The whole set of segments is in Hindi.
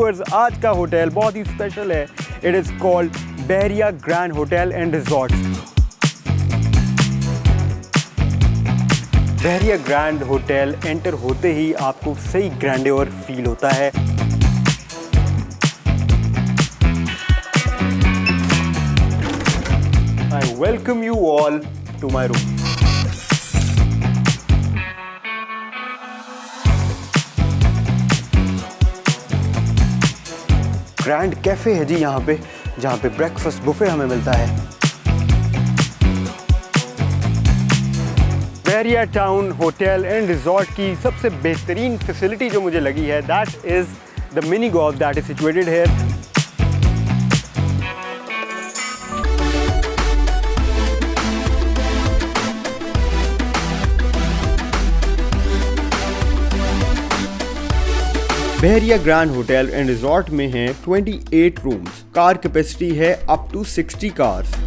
व्यूअर्स, आज का होटल बहुत ही स्पेशल है। It is called Bahria grand hotel and resorts. Bahria grand hotel enter होते ही आपको सही ग्रैंडियर फील होता है। I welcome you all to my room. Grand cafe है जी यहाँ पे, जहाँ पे ब्रेकफास्ट बुफे हमें मिलता है। Bahria town hotel and resort की सबसे बेहतरीन फैसिलिटी जो मुझे लगी है, that is the mini golf that is situated here. Bahria grand hotel and resort में हैं 28 रूम्स। कार कैपेसिटी है up to 60 cars.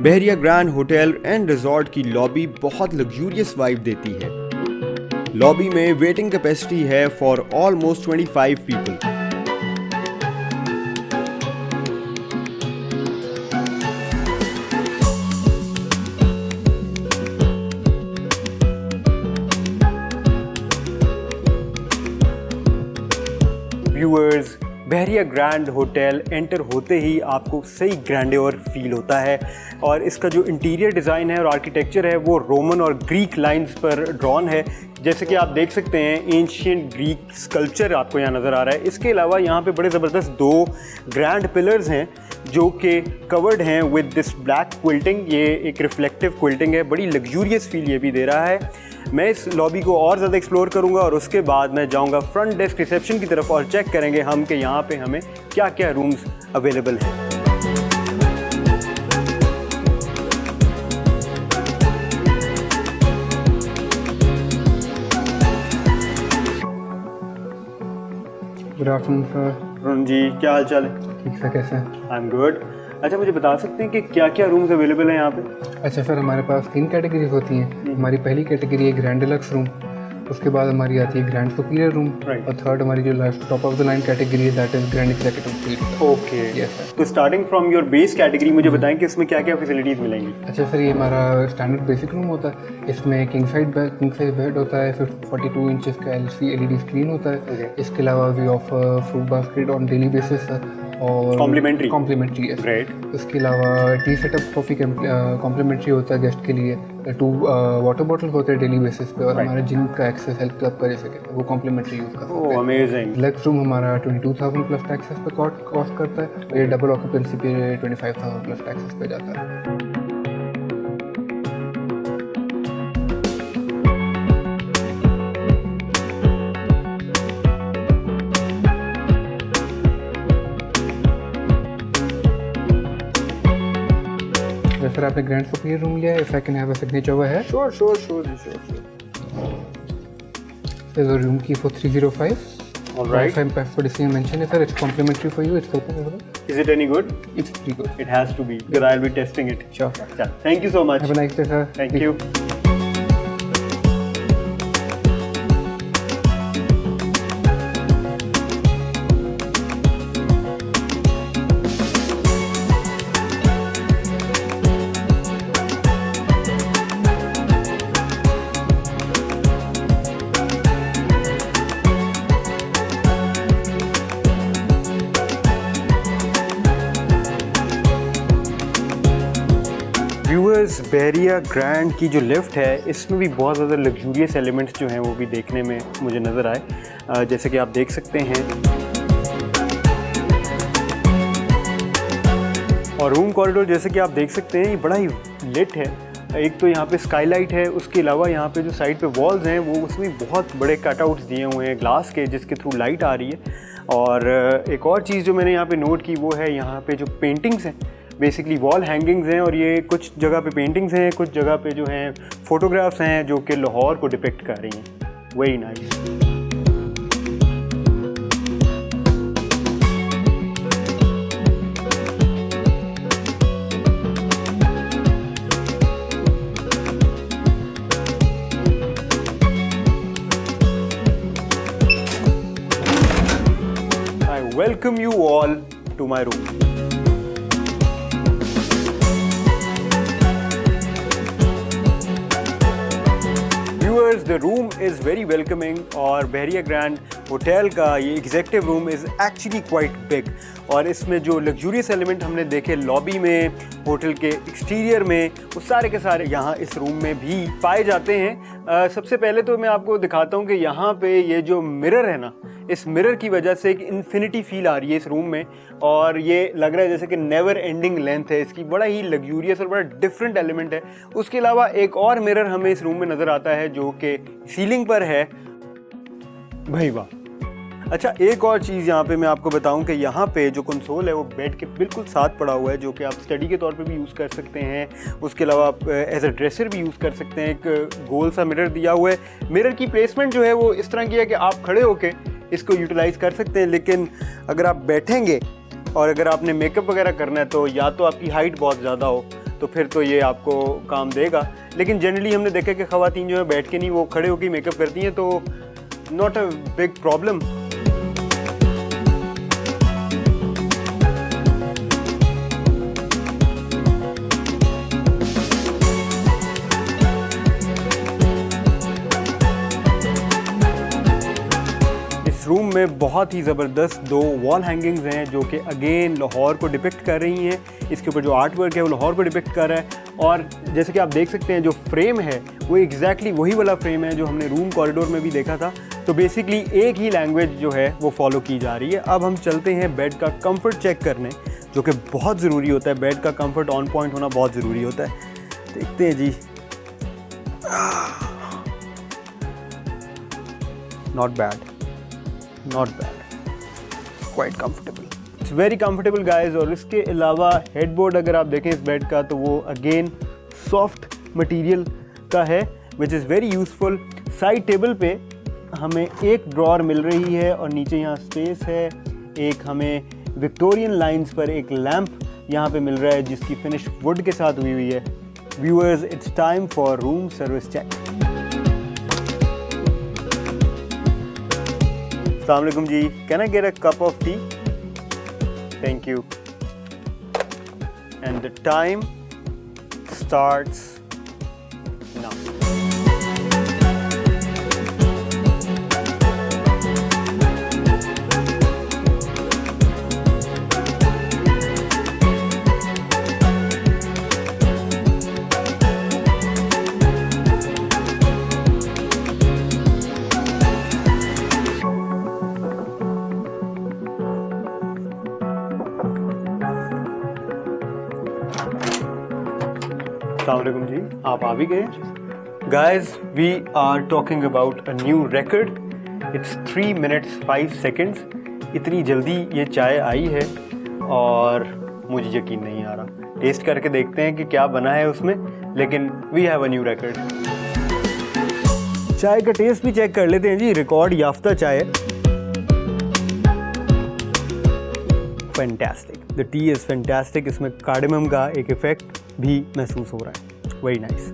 Bahria grand hotel and resort की लॉबी बहुत लग्जूरियस वाइब देती है। लॉबी में वेटिंग कैपेसिटी है for almost 25 people. Viewers, Bahria grand hotel enter होते ही आपको सही ग्रैंडियर फील होता है और इसका जो इंटीरियर डिज़ाइन है और आर्किटेक्चर है वो रोमन और ग्रीक लाइंस पर ड्रॉन है। जैसे कि आप देख सकते हैं, एंशिएंट ग्रीक स्कल्पचर आपको यहाँ नज़र आ रहा है। इसके अलावा यहाँ पे बड़े ज़बरदस्त 2 ग्रैंड पिलर्स हैं जो कि कवर्ड हैं विद दिस ब्लैक क्विल्टिंग। ये एक रिफ्लेक्टिव क्विल्टिंग है, बड़ी लग्जूरियस फील ये भी दे रहा है। मैं इस लॉबी को और ज़्यादा एक्सप्लोर करूंगा और उसके बाद मैं जाऊंगा फ्रंट डेस्क रिसेप्शन की तरफ और चेक करेंगे हम कि यहाँ पे हमें क्या क्या रूम्स अवेलेबल हैं। Good afternoon sir. Arun ji, क्या हाल चाल है? ठीक सर, कैसे हैं? I am good. अच्छा, मुझे बता सकते हैं कि क्या क्या रूम्स अवेलेबल हैं यहाँ पे? अच्छा सर, हमारे पास 3 कैटेगरीज होती हैं। हमारी पहली कैटेगरी है ग्रैंड डिलक्स रूम, उसके बाद हमारी आती है ग्रैंड सुपीरियर रूम, और थर्ड हमारी जो last top of the line category है that is grand executive suite. Okay, yes sir. तो starting from your base category मुझे बताएं कि इसमें क्या क्या फैसिलिटीज़ मिलेंगी? अच्छा सर, ये हमारा स्टैंडर्ड बेसिक रूम होता है। इसमें किंग साइज बेड होता है, 42 इंचेस का LED स्क्रीन होता है। इसके अलावा we offer fruit basket on daily basis और कॉम्प्लीमेंट्री है। ग्रेट। उसके अलावा टी सेटअप कॉफ़ी कॉम्प्लीमेंट्री होता है गेस्ट के लिए। 2 वाटर बॉटल होते हैं डेली बेसिस पे, और हमारे जिम का एक्सेस हेल्प क्लब कर सके वो कॉम्प्लीमेंट्री यूज़ कर सकते हैं। अमेजिंग। डिलक्स रूम हमारा 22,000 प्लस टैक्सेस पे कॉस्ट करता है। ये डबल ऑक्यूपेंसी पे 25,000 प्लस टैक्सेस पे जाता है। सर, आपने ग्रैंड सुपीरियर रूम लिया है, if I can have a signature over है? Sure. The room key for 305. All right. For the same mention, sir, it's complimentary for you. It's open. Is it any good? It's pretty good. It has to be because I'll be testing it. Sure. Thank you so much. Have a nice day, sir. Thank you. Viewers, Bahria grand की जो लिफ्ट है इसमें भी बहुत ज़्यादा लग्जूरियस एलिमेंट्स जो हैं वो भी देखने में मुझे नज़र आए। जैसे कि आप देख सकते हैं, और रूम कॉरिडोर जैसे कि आप देख सकते हैं ये बड़ा ही लिट है। एक तो यहाँ पे स्काईलाइट है, उसके अलावा यहाँ पे जो साइड पे वॉल्स हैं वो उसमें बहुत बड़े कटआउट्स दिए हुए हैं ग्लास के, जिसके थ्रू लाइट आ रही है। और एक और चीज़ जो मैंने यहाँ पे नोट की वो है यहाँ पे जो पेंटिंग्स हैं, बेसिकली वॉल हैंगिंग्स हैं, और ये कुछ जगह पे पेंटिंग्स हैं, कुछ जगह पे जो हैं फ़ोटोग्राफ्स हैं जो कि लाहौर को डिपिक्ट कर रही हैं। Very nice. Welcome you all to my room. Viewers, the room is very welcoming और बहरिया ग्रैंड होटल का ये executive room is actually quite big. और इसमें जो लग्जूरियस एलिमेंट हमने देखे लॉबी में, होटल के एक्सटीरियर में, वो सारे के सारे यहाँ इस रूम में भी पाए जाते हैं। सबसे पहले तो मैं आपको दिखाता हूँ कि यहाँ पे ये जो मिरर है ना, इस मिरर की वजह से एक इन्फिनिटी फील आ रही है इस रूम में, और ये लग रहा है जैसे कि नेवर एंडिंग लेंथ है इसकी। बड़ा ही लग्जूरियस और बड़ा डिफरेंट एलिमेंट है। उसके अलावा एक और मिरर हमें इस रूम में नज़र आता है जो कि सीलिंग पर है। भाई वाह। अच्छा, एक और चीज़ यहाँ पे मैं आपको बताऊं कि यहाँ पे जो कंसोल है वो बेड के बिल्कुल साथ पड़ा हुआ है, जो कि आप स्टडी के तौर पे भी यूज़ कर सकते हैं। उसके अलावा आप एज अ ड्रेसर भी यूज़ कर सकते हैं। एक गोल सा मिरर दिया हुआ है। मिरर की प्लेसमेंट जो है वो इस तरह की है कि आप खड़े होके इसको यूटिलाइज़ कर सकते हैं, लेकिन अगर आप बैठेंगे और अगर आपने मेकअप वगैरह करना है तो या तो आपकी हाइट बहुत ज़्यादा हो तो फिर तो ये आपको काम देगा। लेकिन जनरली हमने देखा कि ख़वातीन जो है बैठ के नहीं, वो खड़े होकर मेकअप करती हैं, तो not a big problem. Room में बहुत ही ज़बरदस्त दो वॉल हैंगिंग्स हैं जो कि अगेन लाहौर को डिपिक्ट कर रही हैं। इसके ऊपर जो आर्ट वर्क है वो लाहौर को डिपिक्ट कर रहा है। और जैसे कि आप देख सकते हैं जो फ्रेम है वो एग्जैक्टली वही वाला फ्रेम है जो हमने रूम कॉरिडोर में भी देखा था। तो बेसिकली एक ही लैंग्वेज जो है वो फॉलो की जा रही है। अब हम चलते हैं बेड का कंफर्ट चेक करने, जो कि बहुत ज़रूरी होता है। बेड का कंफर्ट ऑन पॉइंट होना बहुत ज़रूरी होता है। देखते हैं जी। Not bad, not bad, quite comfortable, it's very comfortable guys. और इसके अलावा हेडबोर्ड अगर आप देखें इस बेड का तो वो अगेन सॉफ्ट मटेरियल का है, which is very useful. Side table पे हमें एक ड्रॉर मिल रही है और नीचे यहाँ स्पेस है। एक हमें विक्टोरियन लाइंस पर एक लैंप यहाँ पे मिल रहा है जिसकी फिनिश वुड के साथ हुई है। Viewers, it's time for room service check. अस्सलाम वालेकुम जी, can I get a cup of tea? Thank you. And the time starts now. अस्सलामुअलैकुम जी, आप आ भी गए। Guys, we are talking about a new record. It's 3 minutes 5 seconds. इतनी जल्दी ये चाय आई है और मुझे यकीन नहीं आ रहा। टेस्ट करके देखते हैं कि क्या बना है उसमें, लेकिन we have a new record. चाय का टेस्ट भी चेक कर लेते हैं जी। रिकॉर्ड याफ्ता चाय, fantastic. The T is fantastic. इसमें कार्डेमम का एक इफेक्ट भी महसूस हो रहा है। Very nice.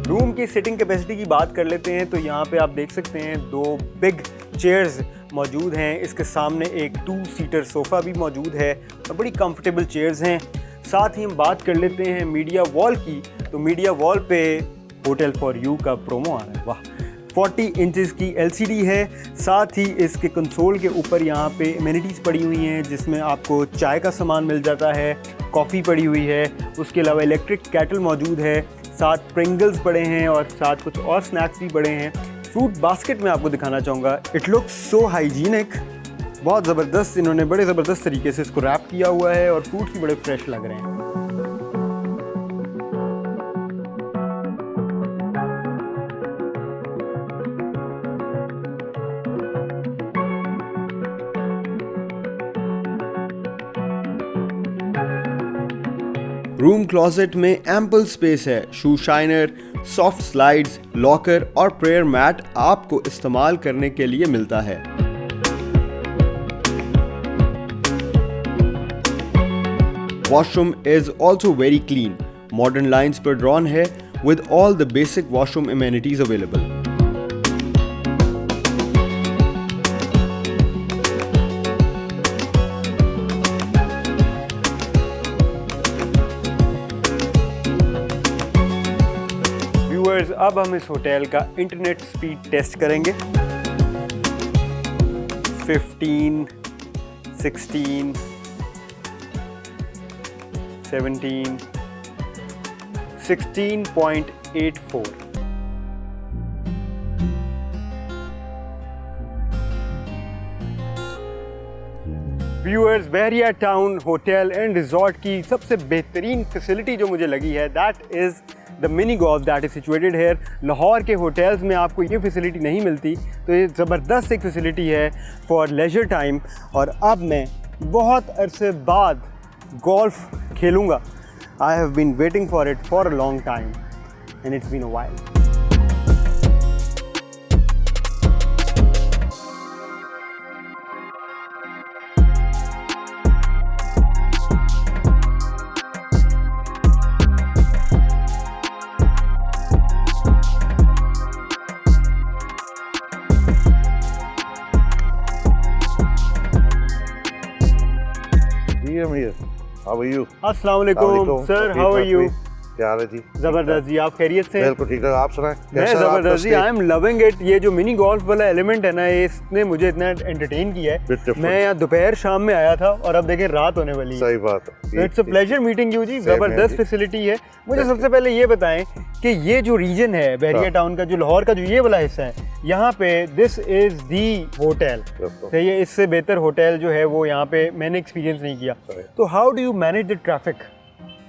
रूम की सिटिंग कैपेसिटी की बात कर लेते हैं तो यहाँ पे आप देख सकते हैं 2 बिग चेयर्स मौजूद हैं। इसके सामने एक 2 सीटर सोफ़ा भी मौजूद है और बड़ी कंफर्टेबल चेयर्स हैं। साथ ही हम बात कर लेते हैं मीडिया वॉल की, तो मीडिया वॉल पे होटल फॉर यू का प्रोमो आ रहा है। वाह, 40 इंचज़ की LCD है। साथ ही इसके कंसोल के ऊपर यहाँ पे एमिनिटीज़ पड़ी हुई हैं जिसमें आपको चाय का सामान मिल जाता है, कॉफ़ी पड़ी हुई है, उसके अलावा इलेक्ट्रिक कैटल मौजूद है, साथ प्रिंगल्स पड़े हैं और साथ कुछ और स्नैक्स भी पड़े हैं। फ्रूट बास्केट में आपको दिखाना चाहूँगा। इट लुक्स सो हाइजीनिक बहुत ज़बरदस्त, इन्होंने बड़े ज़बरदस्त तरीके से इसको रैप किया हुआ है और फ्रूट्स भी बड़े फ्रेश लग रहे हैं। रूम क्लोजेट में एम्पल स्पेस है। शू शाइनर, सॉफ्ट स्लाइड्स, लॉकर और प्रेयर मैट आपको इस्तेमाल करने के लिए मिलता है। Washroom is also very clean. Modern lines पर ड्रॉन है with all the basic washroom amenities available. अब हम इस होटल का इंटरनेट स्पीड टेस्ट करेंगे। 15, 16, 17, 16.84। Viewers, Bahria town hotel and resort की सबसे बेहतरीन फैसिलिटी जो मुझे लगी है that is the mini golf that is situated here. Lahore के होटल्स में आपको ये फैसिलिटी नहीं मिलती, तो ये ज़बरदस्त एक फैसिलिटी है फॉर लेजर टाइम। और अब मैं बहुत अरसे बाद गोल्फ खेलूँगा। I have been waiting for it for a long time and it's been a while. How are you? अस्सलाम वालेकुम सर, हाउ आर यू? क्या हाल है जी? जबरदस्त जी, आप खैरियत से? बिल्कुल ठीक है, आप सुनाएं? मैं जबरदस्त जी, आई एम लविंग इट। ये जो मिनी गोल्फ वाला एलिमेंट है ना, ये इसने मुझे इतना एंटरटेन किया है। मैं यहाँ दोपहर शाम में आया था और अब देखें रात होने वाली है। सही बात है। It's a pleasure meeting you जी, जबरदस्त फैसिलिटी है। मुझे सबसे पहले ये बताएं कि ये जो रीजन है बहरिया टाउन का, जो लाहौर का जो ये वाला हिस्सा है, यहाँ पे दिस इज दी होटल। सही है, इससे बेहतर होटल जो है वो यहाँ पे मैंने एक्सपीरियंस नहीं किया। तो how do you manage the traffic?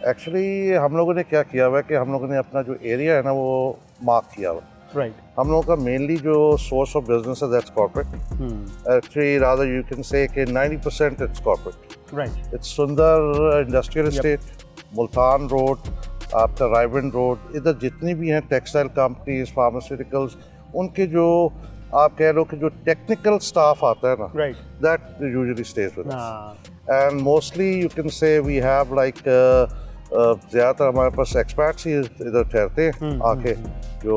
Actually हम लोगों ने क्या किया हुआ है कि हम लोगों ने अपना जो एरिया है ना वो मार्क किया हुआ। राइट। हम लोगों का मेनली जो सोर्स ऑफ बिजनेस है that's corporate. Actually rather you can से कि 90% इट्स कॉर्पोरेट। राइट। इट्स सुंदर इंडस्ट्रियल एस्टेट, मुल्तान रोड, आपका रायबंड रोड, इधर जितनी भी हैं टेक्सटाइल कंपनीज, फार्मास्यूटिकल्स, उनके जो आप कह लो कि जो टेक्निकल स्टाफ आता है ना, right, that usually stays with us. And mostly you can say we have like ज़्यादातर हमारे पास एक्सपर्ट्स ही इधर ठहरते हैं आके, जो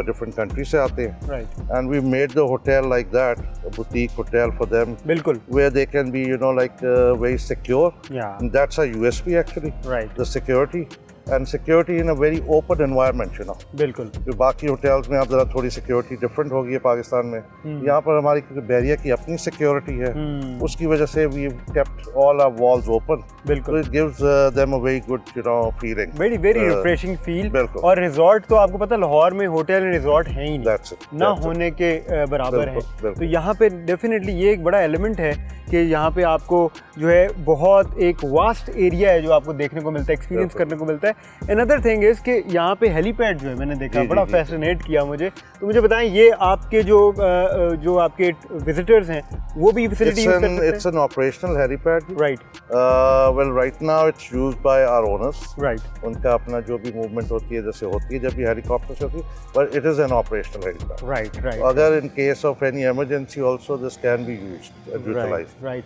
डिफरेंट कंट्री से आते हैं। Right. And we made the hotel like that, boutique hotel for them, बिल्कुल, where they can be, you know, like very secure. Yeah. And that's our USP actually. Right. The security. And security in a very open environment, you know. बिल्कुल। जो बाकी होटल्स में आप जरा थोड़ी सिक्योरिटी डिफरेंट होगी है पाकिस्तान में, यहाँ पर हमारी बहरिया की अपनी सिक्योरिटी है, उसकी वजह से we kept all our walls open. बिल्कुल। It gives them a very good, you know, feeling, very very refreshing feel. बिल्कुल। और रिजॉर्ट तो आपको पता लाहौर में होटल एंड रिजॉर्ट है ही नहीं, ना होने के बराबर है। तो यहाँ पे डेफिनेटली ये एक बड़ा एलिमेंट है कि यहाँ पे आपको जो है बहुत एक वास्ट एरिया है जो आपको देखने को मिलता है, एक्सपीरियंस करने को मिलता है। अनदर थिंग इज कि यहाँ पे हेलीपैड जो है मैंने देखा, बड़ा फैसिनेट किया मुझे। तो मुझे बताएं, ये आपके जो आपके विजिटर्स हैं वो भी फैसिलिटी यूज कर सकते हैं? It's an operational helipad. Right. Well, right now it's used by our owners. Right. उनका अपना जो भी मूवमेंट होती है जैसे होती है जब भी हेलीकॉप्टर से होती है, but it is an operational helipad. Right, right. अगर in case of any emergency also this can be used and utilized. Right.